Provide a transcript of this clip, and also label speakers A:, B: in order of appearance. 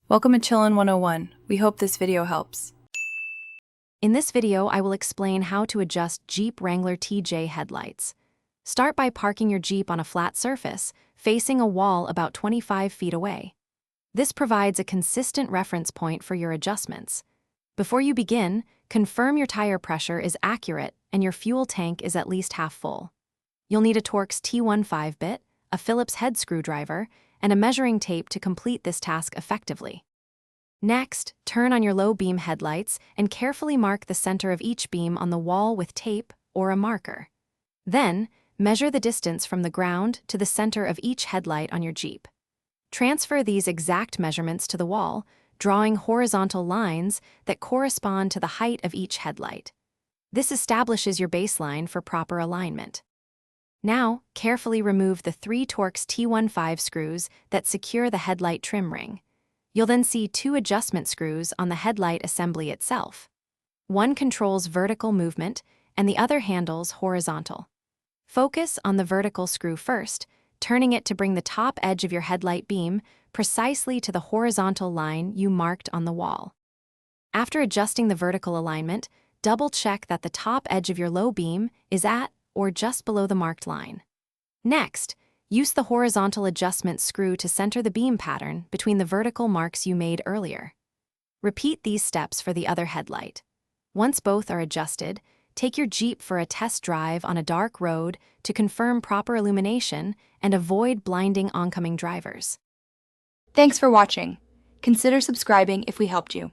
A: Welcome to Chillin' 101. We hope this video helps.
B: In this video, I will explain how to adjust Jeep Wrangler TJ headlights. Start by parking your Jeep on a flat surface, facing a wall about 25 feet away. This provides a consistent reference point for your adjustments. Before you begin, confirm your tire pressure is accurate and your fuel tank is at least half full. You'll need a Torx T15 bit, a Phillips head screwdriver, and a measuring tape to complete this task effectively. Next, turn on your low beam headlights and carefully mark the center of each beam on the wall with tape or a marker. Then, measure the distance from the ground to the center of each headlight on your Jeep. Transfer these exact measurements to the wall, drawing horizontal lines that correspond to the height of each headlight. This establishes your baseline for proper alignment. Now, carefully remove the 3 Torx T15 screws that secure the headlight trim ring. You'll then see 2 adjustment screws on the headlight assembly itself. One controls vertical movement, and the other handles horizontal. Focus on the vertical screw first, turning it to bring the top edge of your headlight beam precisely to the horizontal line you marked on the wall. After adjusting the vertical alignment, double-check that the top edge of your low beam is at or just below the marked line. Next, use the horizontal adjustment screw to center the beam pattern between the vertical marks you made earlier. Repeat these steps for the other headlight. Once both are adjusted, take your Jeep for a test drive on a dark road to confirm proper illumination and avoid blinding oncoming drivers.
C: Thanks for watching. Consider subscribing if we helped you.